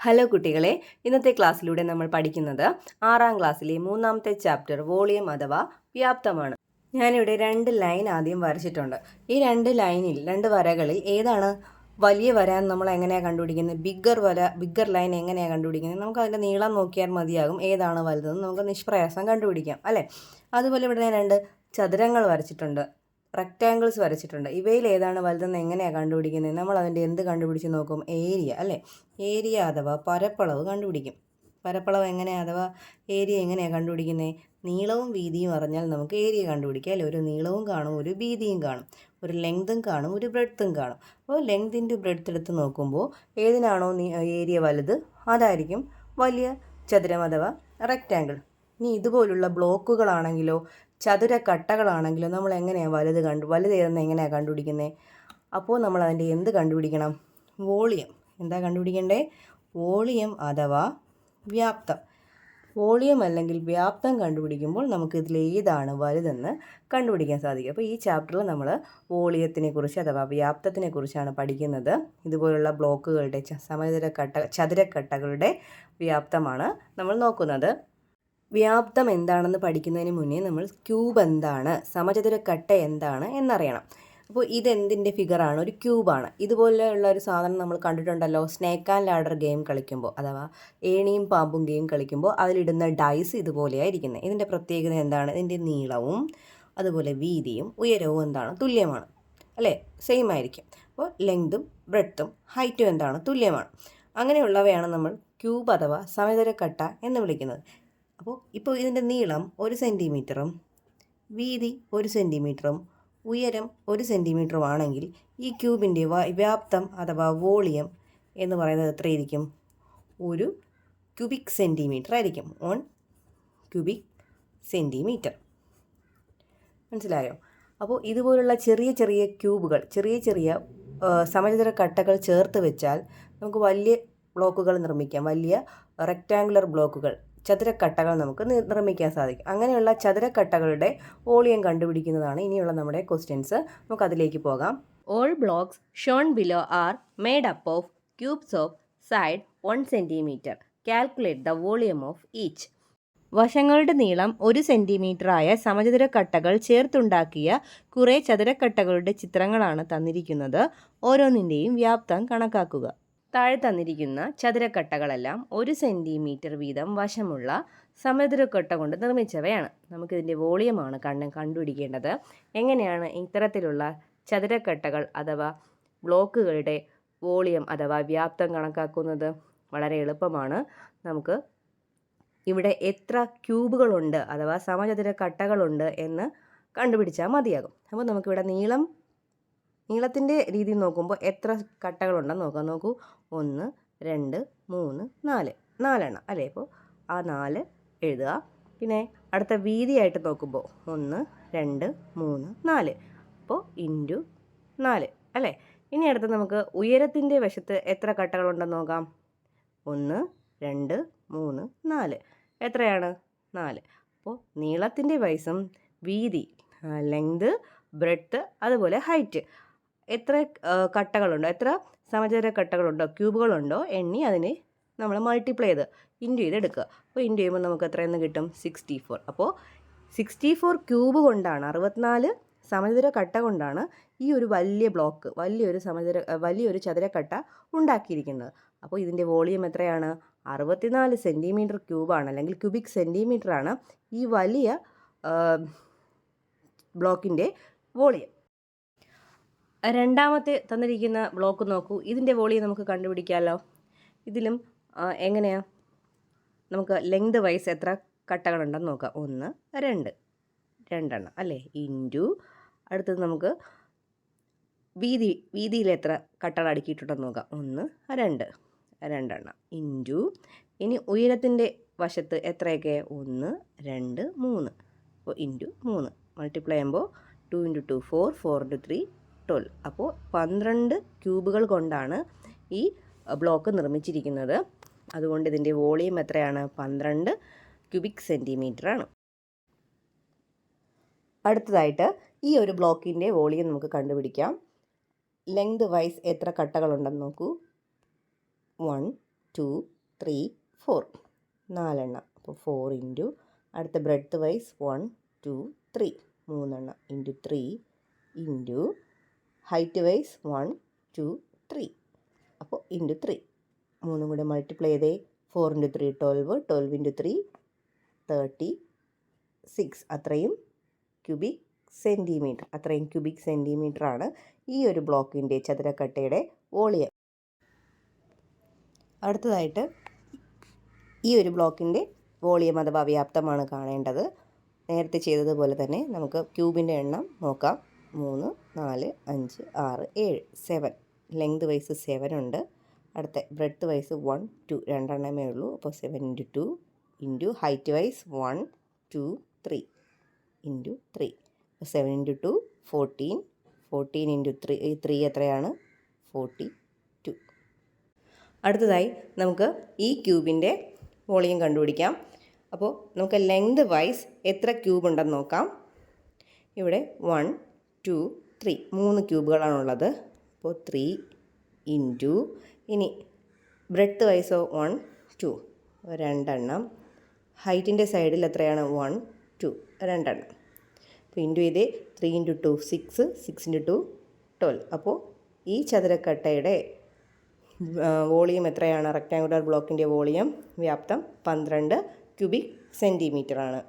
Hello കുട്ടികളെ, ഇന്നത്തെ ക്ലാസ്സിലൂടെ നമ്മൾ പഠിക്കുന്നത് 6ാം ക്ലാസ്സിലെ 3ാമത്തെ ചാപ്റ്റർ വോളിയം അഥവാ വ്യാപ്തമാണ്. ഞാനിവിടെ 2 ലൈൻ ആദ്യം വരച്ചിട്ടുണ്ട്. ഈ 2 വരകളിൽ ഏതാണ് വലിയ വര എന്ന് നമ്മൾ എങ്ങനെയാണ് കണ്ടുപിടിക്കുന്നത്? ബിഗ്ഗർ ലൈൻ എങ്ങനെയാണ് കണ്ടുപിടിക്കുന്നത്? നമുക്ക് അതിൻ്റെ നീളം നോക്കിയാൽ മതിയാകും ഏതാണ് വലുതെന്ന് നമുക്ക് നിഷ്പ്രയാസം കണ്ടുപിടിക്കാം അല്ലേ. അതുപോലെ ഇവിടെ ഞാൻ 2 ചതുരങ്ങൾ വരച്ചിട്ടുണ്ട്, റെക്റ്റാങ്കിൾസ് വരച്ചിട്ടുണ്ട്. ഇവയിൽ ഏതാണ് വലുതെന്ന് എങ്ങനെയാണ് കണ്ടുപിടിക്കുന്നത്? നമ്മൾ അതിൻ്റെ എന്ത് കണ്ടുപിടിച്ച് നോക്കും? ഏരിയ അല്ലേ. ഏരിയ അഥവാ പരപ്പളവ് കണ്ടുപിടിക്കും. പരപ്പളവ് എങ്ങനെയാണ് അഥവാ ഏരിയ എങ്ങനെയാണ് കണ്ടുപിടിക്കുന്നത്? നീളവും വീതിയും അറിഞ്ഞാൽ നമുക്ക് ഏരിയ കണ്ടുപിടിക്കാം അല്ലേ. ഒരു നീളവും കാണും, ഒരു വീതിയും കാണും, ഒരു ലെങ്തും കാണും, ഒരു ബ്രെഡ്ത്തും കാണും. അപ്പോൾ ലെങ്തിൻ്റെ ബ്രെഡ്ത്ത് എടുത്ത് നോക്കുമ്പോൾ ഏതിനാണോ ഏരിയ വലുത് അതായിരിക്കും വലിയ ചതുരം അഥവാ റെക്റ്റാങ്കിൾ. ഇനി ഇതുപോലുള്ള ബ്ലോക്കുകളാണെങ്കിലോ ചതുര കട്ടകളാണെങ്കിലോ നമ്മൾ എങ്ങനെയാണ് വലുത് ഏതെന്ന് എങ്ങനെയാണ് കണ്ടുപിടിക്കുന്നത്? അപ്പോൾ നമ്മൾ അതിൻ്റെ എന്ത് കണ്ടുപിടിക്കണം? വോളിയം. എന്താ കണ്ടുപിടിക്കേണ്ടേ? വോളിയം അഥവാ വ്യാപ്തം. വോളിയം അല്ലെങ്കിൽ വ്യാപ്തം കണ്ടുപിടിക്കുമ്പോൾ നമുക്ക് ഇതിൽ ഏതാണ് വലുതെന്ന് കണ്ടുപിടിക്കാൻ സാധിക്കും. അപ്പോൾ ഈ ചാപ്റ്ററിൽ നമ്മൾ വോളിയത്തിനെ കുറിച്ച് അഥവാ വ്യാപ്തത്തിനെ കുറിച്ചാണ് പഠിക്കുന്നത്. ഇതുപോലുള്ള ബ്ലോക്കുകളുടെ ചതുരക്കട്ടകളുടെ വ്യാപ്തമാണ് നമ്മൾ നോക്കുന്നത്. വ്യാപ്തം എന്താണെന്ന് പഠിക്കുന്നതിന് മുന്നേ നമ്മൾ ക്യൂബ് എന്താണ്, സമചതുരക്കട്ട എന്താണ് എന്നറിയണം. അപ്പോൾ ഇതെന്തിൻ്റെ ഫിഗറാണ്? ഒരു ക്യൂബാണ്. ഇതുപോലെയുള്ള ഒരു സാധനം നമ്മൾ കണ്ടിട്ടുണ്ടല്ലോ സ്നേക്ക് ആൻഡ് ലാഡർ ഗെയിം കളിക്കുമ്പോൾ, അഥവാ ഏണിയും പാമ്പും ഗെയിം കളിക്കുമ്പോൾ അതിലിടുന്ന ഡൈസ് ഇതുപോലെയായിരിക്കുന്നത്. ഇതിൻ്റെ പ്രത്യേകത എന്താണ്? ഇതിൻ്റെ നീളവും അതുപോലെ വീതിയും ഉയരവും എന്താണ്? തുല്യമാണ് അല്ലേ, സെയിം ആയിരിക്കും. അപ്പോൾ ലെങ്തും ബ്രെഡ്ത്തും ഹൈറ്റും എന്താണ്? തുല്യമാണ്. അങ്ങനെയുള്ളവയാണ് നമ്മൾ ക്യൂബ് അഥവാ സമചതുരക്കട്ട എന്ന് വിളിക്കുന്നത്. ഇപ്പോൾ ഇതിൻ്റെ നീളം 1 സെൻറ്റിമീറ്ററും വീതി 1 സെൻറ്റിമീറ്ററും ഉയരം 1 സെൻറ്റിമീറ്ററും ആണെങ്കിൽ ഈ ക്യൂബിൻ്റെ വ്യാപ്തം അഥവാ വോളിയം എന്ന് പറയുന്നത് എത്രയായിരിക്കും? 1 ക്യൂബിക് സെൻറ്റിമീറ്റർ ആയിരിക്കും. 1 ക്യൂബിക് സെൻറ്റിമീറ്റർ. മനസ്സിലായോ? അപ്പോൾ ഇതുപോലുള്ള ചെറിയ ചെറിയ ക്യൂബുകൾ, ചെറിയ സമചതുര കട്ടകൾ ചേർത്ത് വെച്ചാൽ നമുക്ക് വലിയ ബ്ലോക്കുകൾ നിർമ്മിക്കാം. വലിയ റെക്റ്റാങ്കുലർ ബ്ലോക്കുകൾ, ചതുരക്കട്ടകൾ നമുക്ക് നിർമ്മിക്കാൻ സാധിക്കും. അങ്ങനെയുള്ള ചതുരക്കട്ടകളുടെ വോളിയം കണ്ടുപിടിക്കുന്നതാണ് ഇനിയുള്ള നമ്മുടെ ക്വസ്റ്റ്യൻസ്. നമുക്ക് അതിലേക്ക് പോകാം. All blocks Sean below are made up of cubes of side 1 centimetre. Calculate the volume of each. വശങ്ങളുടെ നീളം 1 സെൻറ്റിമീറ്റർ ആയ സമചതുരക്കട്ടകൾ ചേർത്തുണ്ടാക്കിയ കുറേ ചതുരക്കട്ടകളുടെ ചിത്രങ്ങളാണ് തന്നിരിക്കുന്നത്. ഓരോന്നിൻ്റെയും വ്യാപ്തം കണക്കാക്കുക. താഴെ തന്നിരിക്കുന്ന ചതുരക്കട്ടകളെല്ലാം 1 സെൻറ്റിമീറ്റർ വീതം വശമുള്ള സമചതുരക്കട്ട കൊണ്ട് നിർമ്മിച്ചവയാണ്. നമുക്കിതിൻ്റെ വോളിയമാണ് കണ്ടുപിടിക്കേണ്ടത്. എങ്ങനെയാണ് ഇത്തരത്തിലുള്ള ചതുരക്കട്ടകൾ അഥവാ ബ്ലോക്കുകളുടെ വോളിയം അഥവാ വ്യാപ്തം കണക്കാക്കുന്നത്? വളരെ എളുപ്പമാണ്. നമുക്ക് ഇവിടെ എത്ര ക്യൂബുകളുണ്ട് അഥവാ സമചതുരക്കട്ടകളുണ്ട് എന്ന് കണ്ടുപിടിച്ചാൽ മതിയാകും. അപ്പോൾ നമുക്കിവിടെ നീളത്തിൻ്റെ രീതി നോക്കുമ്പോൾ എത്ര കട്ടകളുണ്ടെന്ന് നോക്കൂ. 1 2 3 4 4 അല്ലേ. അപ്പോൾ ആ 4 എഴുതുക. പിന്നെ അടുത്ത വീതിയായിട്ട് നോക്കുമ്പോൾ 1 2 3 4, അപ്പോൾ ഇൻറ്റു 4 അല്ലേ. ഇനി അടുത്ത് നമുക്ക് ഉയരത്തിൻ്റെ വശത്ത് എത്ര കട്ടകളുണ്ടെന്ന് നോക്കാം. 1 2 3 4 എത്രയാണ്? 4. അപ്പോൾ നീളത്തിൻ്റെ വയസ്സും വീതി, ലെങ്ത്, ബ്രെഡ്ത്ത്, അതുപോലെ ഹൈറ്റ് എത്ര കട്ടകളുണ്ടോ, എത്ര സമചതുര കട്ടകളുണ്ടോ, ക്യൂബുകളുണ്ടോ എണ്ണി അതിനെ നമ്മൾ മൾട്ടിപ്ലൈ ചെയ്ത് ഇൻറ്റു ചെയ്ത് എടുക്കുക. അപ്പോൾ ഇൻറ്റു ചെയ്യുമ്പോൾ നമുക്ക് എത്രയെന്ന് കിട്ടും? 64. അപ്പോൾ 64 ക്യൂബ് കൊണ്ടാണ്, 64 സമചതുര കട്ട കൊണ്ടാണ് ഈ ഒരു വലിയ ബ്ലോക്ക്, വലിയൊരു ചതുരക്കട്ട ഉണ്ടാക്കിയിരിക്കുന്നത്. അപ്പോൾ ഇതിൻ്റെ വോളിയം എത്രയാണ്? 64 സെൻറ്റിമീറ്റർ ക്യൂബാണ്, അല്ലെങ്കിൽ ക്യൂബിക് സെൻറ്റിമീറ്റർ ആണ് ഈ വലിയ ബ്ലോക്കിൻ്റെ വോളിയം. രണ്ടാമത്തെ തന്നിരിക്കുന്ന ബ്ലോക്ക് നോക്കൂ. ഇതിൻ്റെ വോളിയം നമുക്ക് കണ്ടുപിടിക്കാമല്ലോ. ഇതിലും എങ്ങനെയാണ്? നമുക്ക് ലെങ്ത് വൈസ് എത്ര കട്ടകളുണ്ടെന്ന് നോക്കാം. 1 2 2 അല്ലേ, ഇൻറ്റു അടുത്തത് നമുക്ക് വീതിയിൽ എത്ര കട്ടകൾ അടുക്കിയിട്ടുണ്ടെന്ന് നോക്കാം. 1 2 2 ഇൻറ്റു ഇനി ഉയരത്തിൻ്റെ വശത്ത് എത്രയൊക്കെ? 1 2 3, അപ്പോൾ ഇൻറ്റു 3 മൾട്ടിപ്ലൈ ചെയ്യുമ്പോൾ 2 × 2 4, 4 × 3 12. അപ്പോൾ 12 ക്യൂബുകൾ കൊണ്ടാണ് ഈ ബ്ലോക്ക് നിർമ്മിച്ചിരിക്കുന്നത്. അതുകൊണ്ട് ഇതിൻ്റെ വോളിയം എത്രയാണ്? 12 ക്യൂബിക് സെൻറ്റിമീറ്റർ ആണ്. അടുത്തതായിട്ട് ഈ ഒരു ബ്ലോക്കിൻ്റെ വോളിയം നമുക്ക് കണ്ടുപിടിക്കാം. ലെങ്ത് വൈസ് എത്ര കട്ടകളുണ്ടെന്ന് നോക്കൂ. 1 2 3 4 4 അപ്പോൾ 4 ഇൻറ്റു അടുത്ത breadth wise 1 2 3 3 into 3 into height wise 1 2 3 അപ്പോൾ ഇൻറ്റു 3 മൂന്നും കൂടെ മൾട്ടിപ്ലൈ ചെയ്തേ 4 ഇൻറ്റു 3 12 12 ഇൻറ്റു 3 36 അത്രയും ക്യൂബിക് സെൻറ്റിമീറ്റർ. അത്രയും ക്യൂബിക് സെൻറ്റിമീറ്ററാണ് ഈ ഒരു ബ്ലോക്കിൻ്റെ ചതുരക്കട്ടയുടെ വോളിയം. അടുത്തതായിട്ട് ഈ ഒരു ബ്ലോക്കിൻ്റെ വോളിയം അഥവാ വ്യാപ്തമാണ് കാണേണ്ടത്. നേരത്തെ ചെയ്തതുപോലെ തന്നെ നമുക്ക് ക്യൂബിൻ്റെ എണ്ണം നോക്കാം. 3 4 5 6 7 7 ലെങ്ത് വൈസ് 7 ഉണ്ട്. അടുത്ത ബ്രെഡ്ത്ത് വൈസ് 1 2 രണ്ടെണ്ണമേ ഉള്ളൂ. അപ്പോൾ 7 into 2 into height wise 1 2 3 into 3 അപ്പോൾ 7 ഇൻറ്റു 2 14 14 ഇൻറ്റു 3 എത്രയാണ് 42. അടുത്തതായി നമുക്ക് ഈ ക്യൂബിൻ്റെ വോളിയം കണ്ടുപിടിക്കാം. അപ്പോൾ നമുക്ക് ലെങ്ത് വൈസ് എത്ര ക്യൂബ് ഉണ്ടെന്ന് നോക്കാം. ഇവിടെ 1 2 3 3 ക്യൂബുകളാണുള്ളത്. അപ്പോൾ 3 ഇൻറ്റു ഇനി ബ്രെഡ്ത്ത് വൈസോ 1 2 രണ്ടെണ്ണം. ഹൈറ്റിൻ്റെ സൈഡിൽ എത്രയാണ് 1 2 രണ്ടെണ്ണം. അപ്പോൾ ഇൻറ്റു ചെയ്തേ 3 ഇൻറ്റു 2 6 6 ഇൻറ്റു 2 12. അപ്പോൾ ഈ ചതുരക്കട്ടയുടെ വോളിയം എത്രയാണ്? റെക്റ്റാങ്കുലർ ബ്ലോക്കിൻ്റെ വോളിയം വ്യാപ്തം 12 ക്യൂബിക് സെൻറ്റിമീറ്ററാണ്.